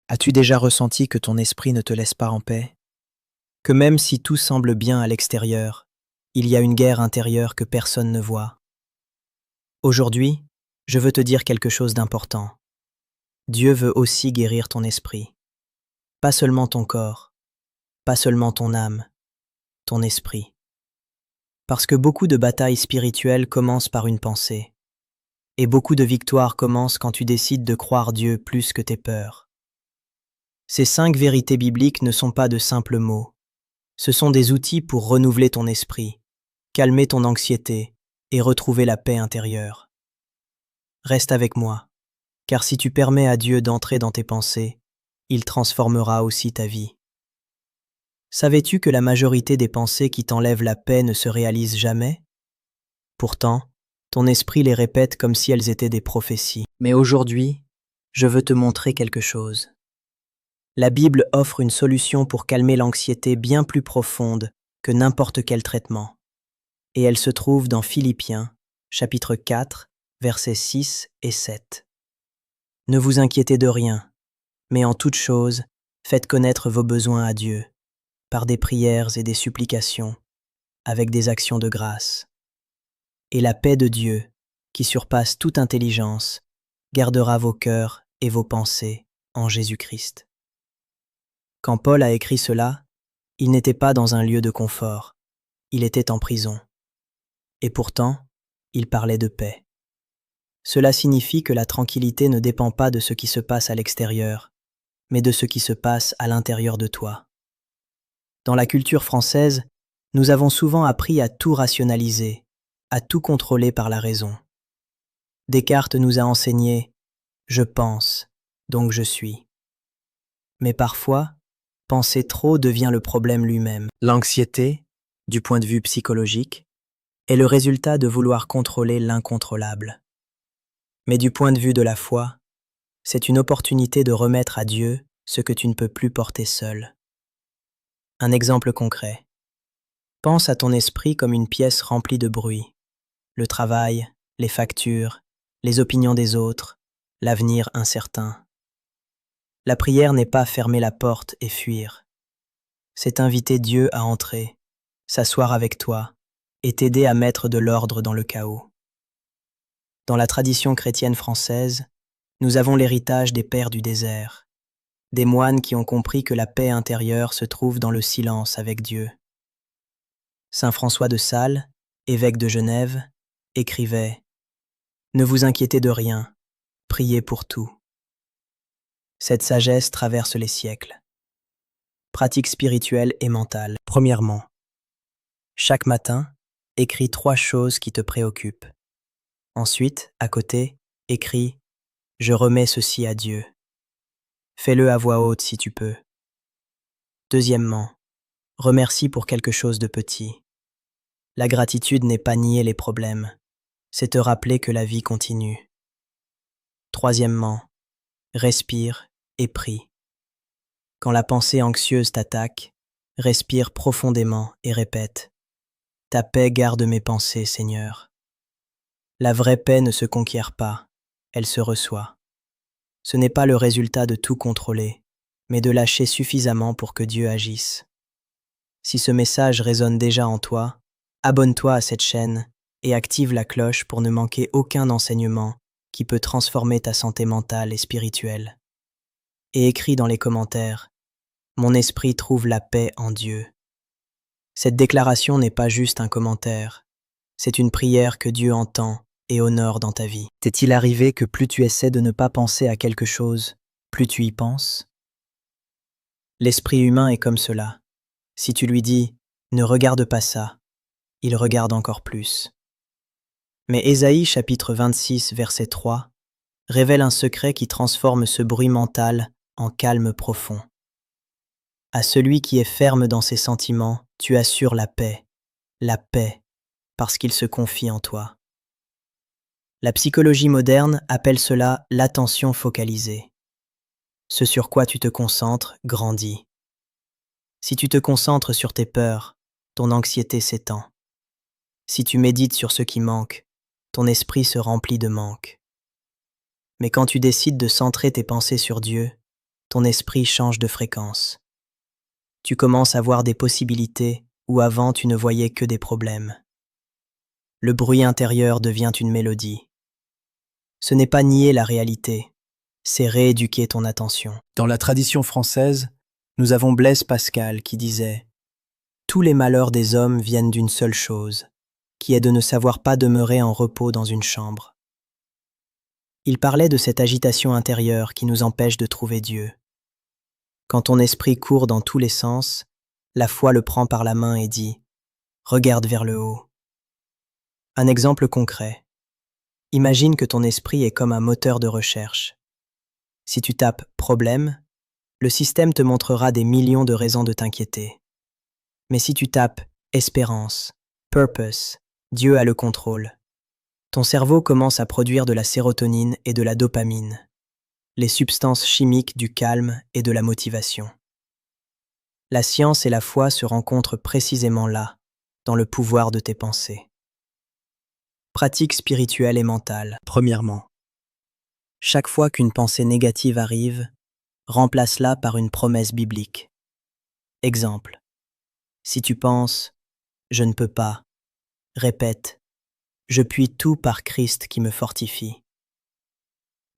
As-tu déjà ressenti que ton esprit ne te laisse pas en paix? Que même si tout semble bien à l'extérieur, il y a une guerre intérieure que personne ne voit. Aujourd'hui, je veux te dire quelque chose d'important. Dieu veut aussi guérir ton esprit. Pas seulement ton corps, pas seulement ton âme, ton esprit. Parce que beaucoup de batailles spirituelles commencent par une pensée. Et beaucoup de victoires commencent quand tu décides de croire Dieu plus que tes peurs. Ces 5 vérités bibliques ne sont pas de simples mots. Ce sont des outils pour renouveler ton esprit, calmer ton anxiété et retrouver la paix intérieure. Reste avec moi, car si tu permets à Dieu d'entrer dans tes pensées, il transformera aussi ta vie. Savais-tu que la majorité des pensées qui t'enlèvent la paix ne se réalisent jamais? Pourtant, ton esprit les répète comme si elles étaient des prophéties. Mais aujourd'hui, je veux te montrer quelque chose. La Bible offre une solution pour calmer l'anxiété bien plus profonde que n'importe quel traitement. Et elle se trouve dans Philippiens, chapitre 4, versets 6 et 7. Ne vous inquiétez de rien, mais en toute chose, faites connaître vos besoins à Dieu, par des prières et des supplications, avec des actions de grâce. Et la paix de Dieu, qui surpasse toute intelligence, gardera vos cœurs et vos pensées en Jésus-Christ. Quand Paul a écrit cela, il n'était pas dans un lieu de confort, il était en prison. Et pourtant, il parlait de paix. Cela signifie que la tranquillité ne dépend pas de ce qui se passe à l'extérieur, mais de ce qui se passe à l'intérieur de toi. Dans la culture française, nous avons souvent appris à tout rationaliser, à tout contrôler par la raison. Descartes nous a enseigné « je pense, donc je suis ». Mais parfois, penser trop devient le problème lui-même. L'anxiété, du point de vue psychologique, est le résultat de vouloir contrôler l'incontrôlable. Mais du point de vue de la foi, c'est une opportunité de remettre à Dieu ce que tu ne peux plus porter seul. Un exemple concret. Pense à ton esprit comme une pièce remplie de bruit. Le travail, les factures, les opinions des autres, l'avenir incertain. La prière n'est pas fermer la porte et fuir. C'est inviter Dieu à entrer, s'asseoir avec toi et t'aider à mettre de l'ordre dans le chaos. Dans la tradition chrétienne française, nous avons l'héritage des pères du désert, des moines qui ont compris que la paix intérieure se trouve dans le silence avec Dieu. Saint François de Sales, évêque de Genève, écrivait « Ne vous inquiétez de rien, priez pour tout ». Cette sagesse traverse les siècles. Pratique spirituelle et mentale. Premièrement, chaque matin, écris 3 choses qui te préoccupent. Ensuite, à côté, écris « Je remets ceci à Dieu ». Fais-le à voix haute si tu peux. Deuxièmement, remercie pour quelque chose de petit. La gratitude n'est pas nier les problèmes, c'est te rappeler que la vie continue. Troisièmement, respire et prie. Quand la pensée anxieuse t'attaque, respire profondément et répète « Ta paix garde mes pensées, Seigneur ». La vraie paix ne se conquiert pas, elle se reçoit. Ce n'est pas le résultat de tout contrôler, mais de lâcher suffisamment pour que Dieu agisse. Si ce message résonne déjà en toi, abonne-toi à cette chaîne et active la cloche pour ne manquer aucun enseignement qui peut transformer ta santé mentale et spirituelle. Et écris dans les commentaires « Mon esprit trouve la paix en Dieu ». Cette déclaration n'est pas juste un commentaire, c'est une prière que Dieu entend et honore dans ta vie. T'est-il arrivé que plus tu essaies de ne pas penser à quelque chose, plus tu y penses? L'esprit humain est comme cela. Si tu lui dis « Ne regarde pas ça », il regarde encore plus. Mais Ésaïe chapitre 26 verset 3 révèle un secret qui transforme ce bruit mental en calme profond. À celui qui est ferme dans ses sentiments, tu assures la paix, parce qu'il se confie en toi. La psychologie moderne appelle cela l'attention focalisée. Ce sur quoi tu te concentres grandit. Si tu te concentres sur tes peurs, ton anxiété s'étend. Si tu médites sur ce qui manque, ton esprit se remplit de manque. Mais quand tu décides de centrer tes pensées sur Dieu, ton esprit change de fréquence. Tu commences à voir des possibilités où avant tu ne voyais que des problèmes. Le bruit intérieur devient une mélodie. Ce n'est pas nier la réalité, c'est rééduquer ton attention. Dans la tradition française, nous avons Blaise Pascal qui disait « Tous les malheurs des hommes viennent d'une seule chose, qui est de ne savoir pas demeurer en repos dans une chambre. » Il parlait de cette agitation intérieure qui nous empêche de trouver Dieu. Quand ton esprit court dans tous les sens, la foi le prend par la main et dit « Regarde vers le haut ». Un exemple concret. Imagine que ton esprit est comme un moteur de recherche. Si tu tapes « problème », le système te montrera des millions de raisons de t'inquiéter. Mais si tu tapes « espérance »,« purpose »,« Dieu a le contrôle », ton cerveau commence à produire de la sérotonine et de la dopamine, les substances chimiques du calme et de la motivation. La science et la foi se rencontrent précisément là, dans le pouvoir de tes pensées. Pratique spirituelle et mentale. Premièrement, chaque fois qu'une pensée négative arrive, remplace-la par une promesse biblique. Exemple. Si tu penses « je ne peux pas », répète « je puis tout par Christ qui me fortifie ».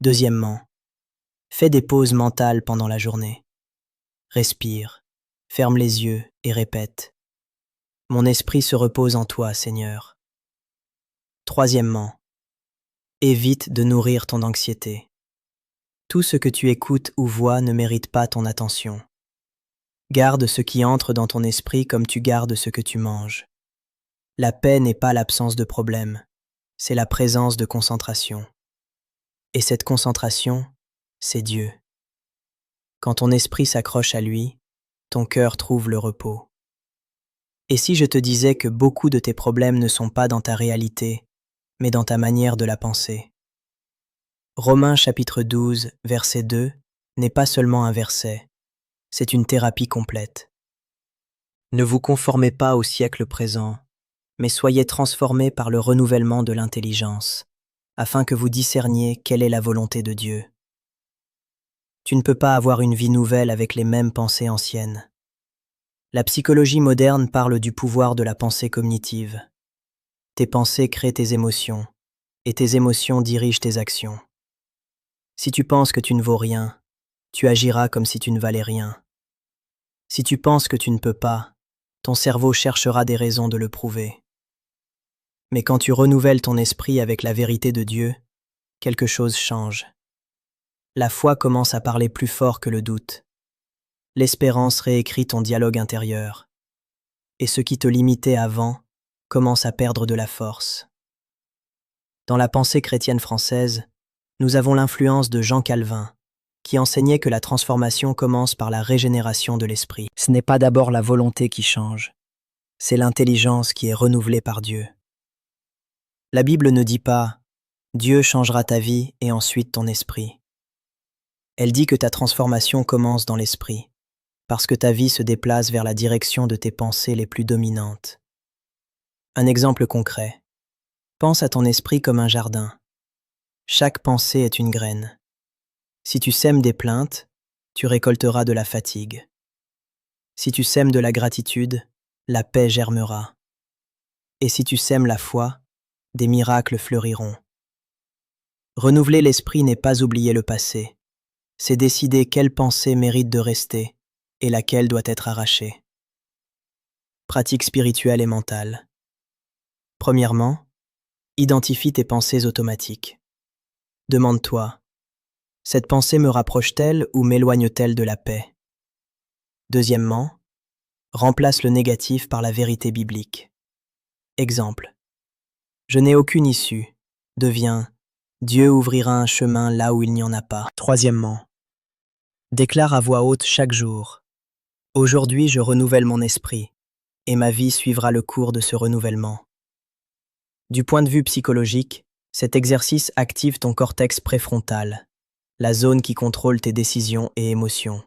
Deuxièmement, fais des pauses mentales pendant la journée. Respire, ferme les yeux et répète « Mon esprit se repose en toi, Seigneur ». Troisièmement, évite de nourrir ton anxiété. Tout ce que tu écoutes ou vois ne mérite pas ton attention. Garde ce qui entre dans ton esprit comme tu gardes ce que tu manges. La paix n'est pas l'absence de problème, c'est la présence de concentration. Et cette concentration, c'est Dieu. Quand ton esprit s'accroche à lui, ton cœur trouve le repos. Et si je te disais que beaucoup de tes problèmes ne sont pas dans ta réalité, mais dans ta manière de la penser? Romains chapitre 12, verset 2, n'est pas seulement un verset, c'est une thérapie complète. Ne vous conformez pas au siècle présent, mais soyez transformés par le renouvellement de l'intelligence, afin que vous discerniez quelle est la volonté de Dieu. Tu ne peux pas avoir une vie nouvelle avec les mêmes pensées anciennes. La psychologie moderne parle du pouvoir de la pensée cognitive. Tes pensées créent tes émotions, et tes émotions dirigent tes actions. Si tu penses que tu ne vaux rien, tu agiras comme si tu ne valais rien. Si tu penses que tu ne peux pas, ton cerveau cherchera des raisons de le prouver. Mais quand tu renouvelles ton esprit avec la vérité de Dieu, quelque chose change. La foi commence à parler plus fort que le doute. L'espérance réécrit ton dialogue intérieur. Et ce qui te limitait avant commence à perdre de la force. Dans la pensée chrétienne française, nous avons l'influence de Jean Calvin, qui enseignait que la transformation commence par la régénération de l'esprit. Ce n'est pas d'abord la volonté qui change, c'est l'intelligence qui est renouvelée par Dieu. La Bible ne dit pas « Dieu changera ta vie et ensuite ton esprit ». Elle dit que ta transformation commence dans l'esprit, parce que ta vie se déplace vers la direction de tes pensées les plus dominantes. Un exemple concret. Pense à ton esprit comme un jardin. Chaque pensée est une graine. Si tu sèmes des plaintes, tu récolteras de la fatigue. Si tu sèmes de la gratitude, la paix germera. Et si tu sèmes la foi, des miracles fleuriront. Renouveler l'esprit n'est pas oublier le passé. C'est décider quelle pensée mérite de rester et laquelle doit être arrachée. Pratique spirituelle et mentale. Premièrement, identifie tes pensées automatiques. Demande-toi, cette pensée me rapproche-t-elle ou m'éloigne-t-elle de la paix? Deuxièmement, remplace le négatif par la vérité biblique. Exemple, je n'ai aucune issue, devient Dieu ouvrira un chemin là où il n'y en a pas. Troisièmement, déclare à voix haute chaque jour, aujourd'hui je renouvelle mon esprit, et ma vie suivra le cours de ce renouvellement. Du point de vue psychologique, cet exercice active ton cortex préfrontal, la zone qui contrôle tes décisions et émotions.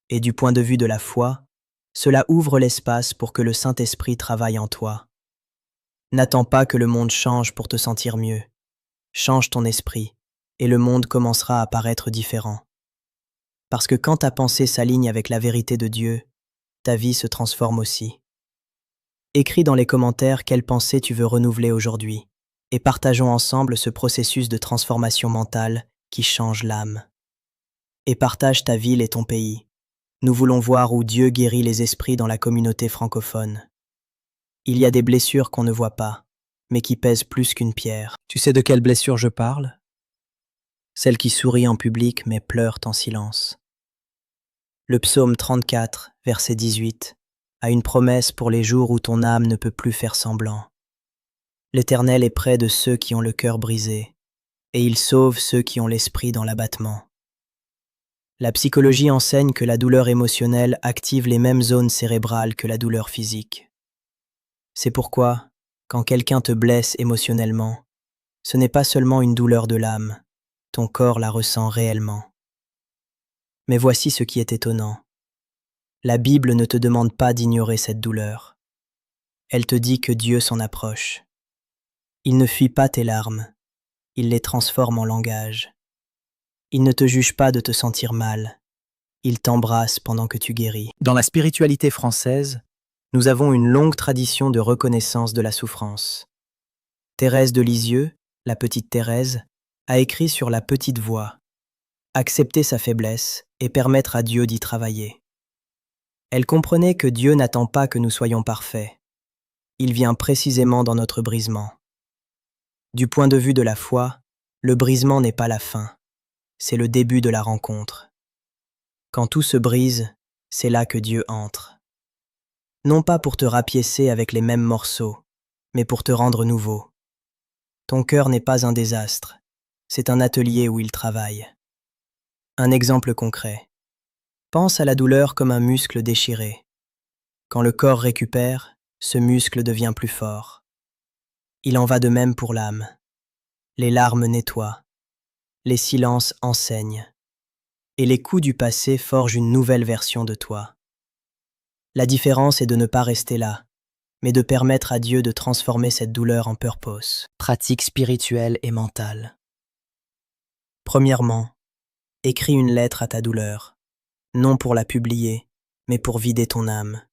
Et du point de vue de la foi, cela ouvre l'espace pour que le Saint-Esprit travaille en toi. N'attends pas que le monde change pour te sentir mieux. Change ton esprit, et le monde commencera à paraître différent. Parce que quand ta pensée s'aligne avec la vérité de Dieu, ta vie se transforme aussi. Écris dans les commentaires quelle pensée tu veux renouveler aujourd'hui et partageons ensemble ce processus de transformation mentale qui change l'âme. Et partage ta ville et ton pays. Nous voulons voir où Dieu guérit les esprits dans la communauté francophone. Il y a des blessures qu'on ne voit pas, mais qui pèsent plus qu'une pierre. Tu sais de quelle blessure je parle? Celle qui sourit en public mais pleure en silence. Le psaume 34, verset 18, a une promesse pour les jours où ton âme ne peut plus faire semblant. L'Éternel est près de ceux qui ont le cœur brisé, et il sauve ceux qui ont l'esprit dans l'abattement. La psychologie enseigne que la douleur émotionnelle active les mêmes zones cérébrales que la douleur physique. C'est pourquoi, quand quelqu'un te blesse émotionnellement, ce n'est pas seulement une douleur de l'âme, ton corps la ressent réellement. Mais voici ce qui est étonnant. La Bible ne te demande pas d'ignorer cette douleur. Elle te dit que Dieu s'en approche. Il ne fuit pas tes larmes, il les transforme en langage. Il ne te juge pas de te sentir mal, il t'embrasse pendant que tu guéris. Dans la spiritualité française, nous avons une longue tradition de reconnaissance de la souffrance. Thérèse de Lisieux, la petite Thérèse, a écrit sur la petite voix « Accepter sa faiblesse et permettre à Dieu d'y travailler ». Elle comprenait que Dieu n'attend pas que nous soyons parfaits. Il vient précisément dans notre brisement. Du point de vue de la foi, le brisement n'est pas la fin, c'est le début de la rencontre. Quand tout se brise, c'est là que Dieu entre. Non pas pour te rapiécer avec les mêmes morceaux, mais pour te rendre nouveau. Ton cœur n'est pas un désastre, c'est un atelier où il travaille. Un exemple concret. Pense à la douleur comme un muscle déchiré. Quand le corps récupère, ce muscle devient plus fort. Il en va de même pour l'âme. Les larmes nettoient, les silences enseignent, et les coups du passé forgent une nouvelle version de toi. La différence est de ne pas rester là, mais de permettre à Dieu de transformer cette douleur en purpose. Pratique spirituelle et mentale. Premièrement, écris une lettre à ta douleur, non pour la publier, mais pour vider ton âme.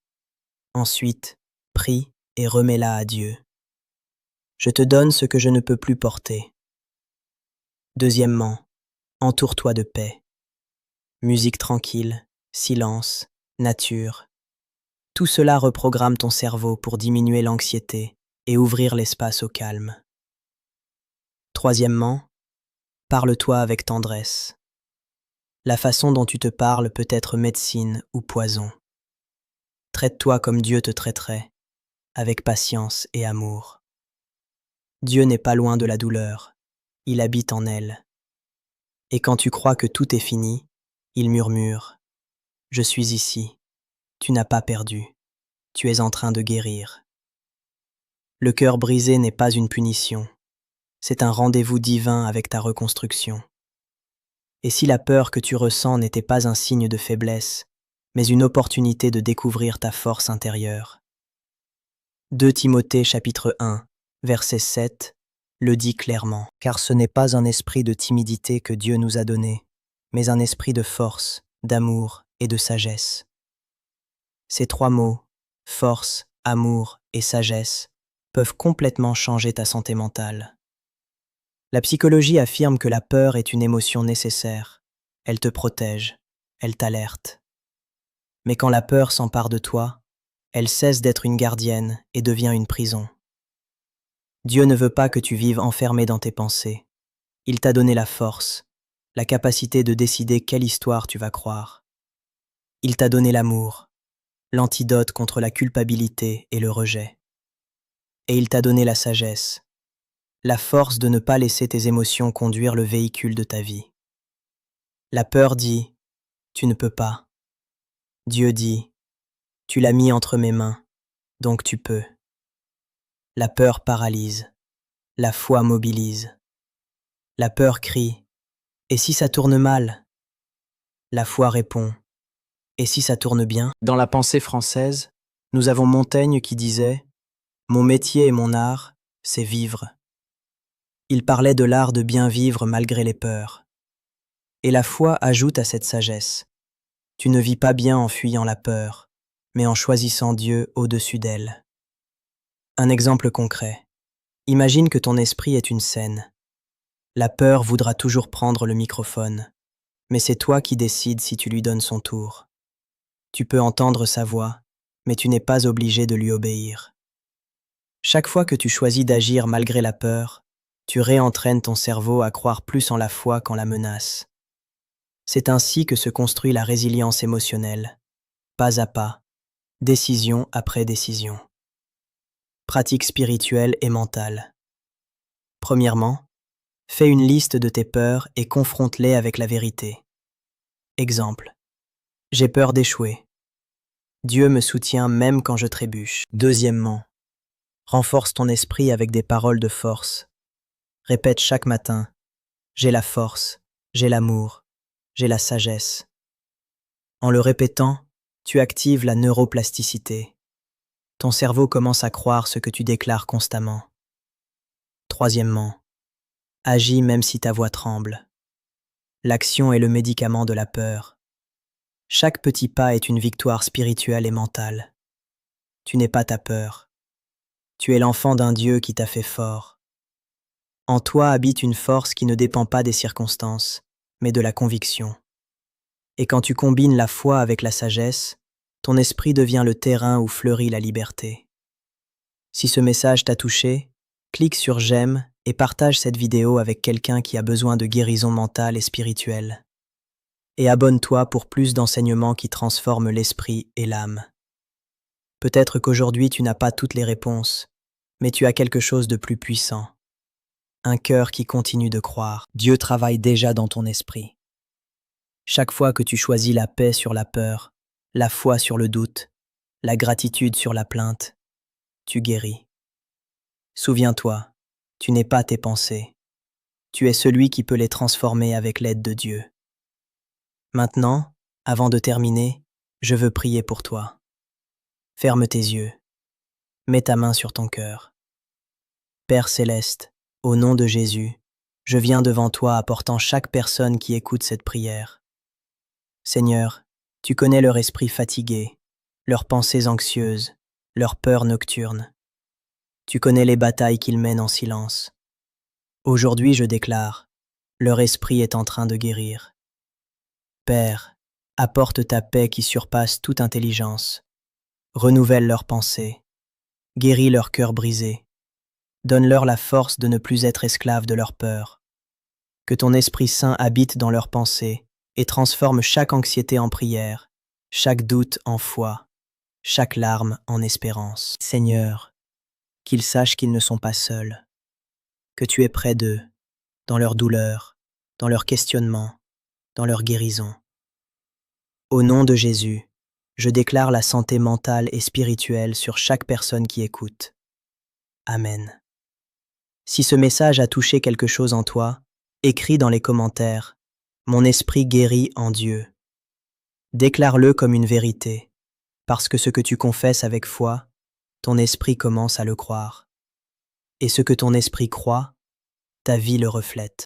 Ensuite, prie et remets-la à Dieu. Je te donne ce que je ne peux plus porter. Deuxièmement, entoure-toi de paix. Musique tranquille, silence, nature. Tout cela reprogramme ton cerveau pour diminuer l'anxiété et ouvrir l'espace au calme. Troisièmement, parle-toi avec tendresse. La façon dont tu te parles peut être médecine ou poison. Traite-toi comme Dieu te traiterait, avec patience et amour. Dieu n'est pas loin de la douleur, il habite en elle. Et quand tu crois que tout est fini, il murmure « Je suis ici, tu n'as pas perdu, tu es en train de guérir ». Le cœur brisé n'est pas une punition, c'est un rendez-vous divin avec ta reconstruction. Et si la peur que tu ressens n'était pas un signe de faiblesse, mais une opportunité de découvrir ta force intérieure. 2 Timothée chapitre 1, verset 7, le dit clairement. Car ce n'est pas un esprit de timidité que Dieu nous a donné, mais un esprit de force, d'amour et de sagesse. Ces 3 mots, force, amour et sagesse, peuvent complètement changer ta santé mentale. La psychologie affirme que la peur est une émotion nécessaire. Elle te protège, elle t'alerte. Mais quand la peur s'empare de toi, elle cesse d'être une gardienne et devient une prison. Dieu ne veut pas que tu vives enfermé dans tes pensées. Il t'a donné la force, la capacité de décider quelle histoire tu vas croire. Il t'a donné l'amour, l'antidote contre la culpabilité et le rejet. Et il t'a donné la sagesse, la force de ne pas laisser tes émotions conduire le véhicule de ta vie. La peur dit « Tu ne peux pas ». Dieu dit « Tu l'as mis entre mes mains, donc tu peux ». La peur paralyse, la foi mobilise. La peur crie « Et si ça tourne mal ?» La foi répond « Et si ça tourne bien ?» Dans la pensée française, nous avons Montaigne qui disait « Mon métier et mon art, c'est vivre ». Il parlait de l'art de bien vivre malgré les peurs. Et la foi ajoute à cette sagesse. Tu ne vis pas bien en fuyant la peur, mais en choisissant Dieu au-dessus d'elle. Un exemple concret. Imagine que ton esprit est une scène. La peur voudra toujours prendre le microphone, mais c'est toi qui décides si tu lui donnes son tour. Tu peux entendre sa voix, mais tu n'es pas obligé de lui obéir. Chaque fois que tu choisis d'agir malgré la peur, tu réentraînes ton cerveau à croire plus en la foi qu'en la menace. C'est ainsi que se construit la résilience émotionnelle, pas à pas, décision après décision. Pratique spirituelle et mentale. Premièrement, fais une liste de tes peurs et confronte-les avec la vérité. Exemple. J'ai peur d'échouer. Dieu me soutient même quand je trébuche. Deuxièmement, renforce ton esprit avec des paroles de force. Répète chaque matin, j'ai la force, j'ai l'amour, j'ai la sagesse. En le répétant, tu actives la neuroplasticité. Ton cerveau commence à croire ce que tu déclares constamment. Troisièmement, agis même si ta voix tremble. L'action est le médicament de la peur. Chaque petit pas est une victoire spirituelle et mentale. Tu n'es pas ta peur. Tu es l'enfant d'un Dieu qui t'a fait fort. En toi habite une force qui ne dépend pas des circonstances, mais de la conviction. Et quand tu combines la foi avec la sagesse, ton esprit devient le terrain où fleurit la liberté. Si ce message t'a touché, clique sur j'aime et partage cette vidéo avec quelqu'un qui a besoin de guérison mentale et spirituelle. Et abonne-toi pour plus d'enseignements qui transforment l'esprit et l'âme. Peut-être qu'aujourd'hui tu n'as pas toutes les réponses, mais tu as quelque chose de plus puissant. Un cœur qui continue de croire. Dieu travaille déjà dans ton esprit. Chaque fois que tu choisis la paix sur la peur, la foi sur le doute, la gratitude sur la plainte, tu guéris. Souviens-toi, tu n'es pas tes pensées. Tu es celui qui peut les transformer avec l'aide de Dieu. Maintenant, avant de terminer, je veux prier pour toi. Ferme tes yeux. Mets ta main sur ton cœur. Père céleste, au nom de Jésus, je viens devant toi apportant chaque personne qui écoute cette prière. Seigneur, tu connais leur esprit fatigué, leurs pensées anxieuses, leurs peurs nocturnes. Tu connais les batailles qu'ils mènent en silence. Aujourd'hui, je déclare, leur esprit est en train de guérir. Père, apporte ta paix qui surpasse toute intelligence. Renouvelle leurs pensées. Guéris leur cœur brisé. Donne-leur la force de ne plus être esclaves de leur peur. Que ton Esprit Saint habite dans leurs pensées et transforme chaque anxiété en prière, chaque doute en foi, chaque larme en espérance. Seigneur, qu'ils sachent qu'ils ne sont pas seuls, que tu es près d'eux, dans leur douleur, dans leurs questionnements, dans leur guérison. Au nom de Jésus, je déclare la santé mentale et spirituelle sur chaque personne qui écoute. Amen. Si ce message a touché quelque chose en toi, écris dans les commentaires « Mon esprit guérit en Dieu ». Déclare-le comme une vérité, parce que ce que tu confesses avec foi, ton esprit commence à le croire. Et ce que ton esprit croit, ta vie le reflète.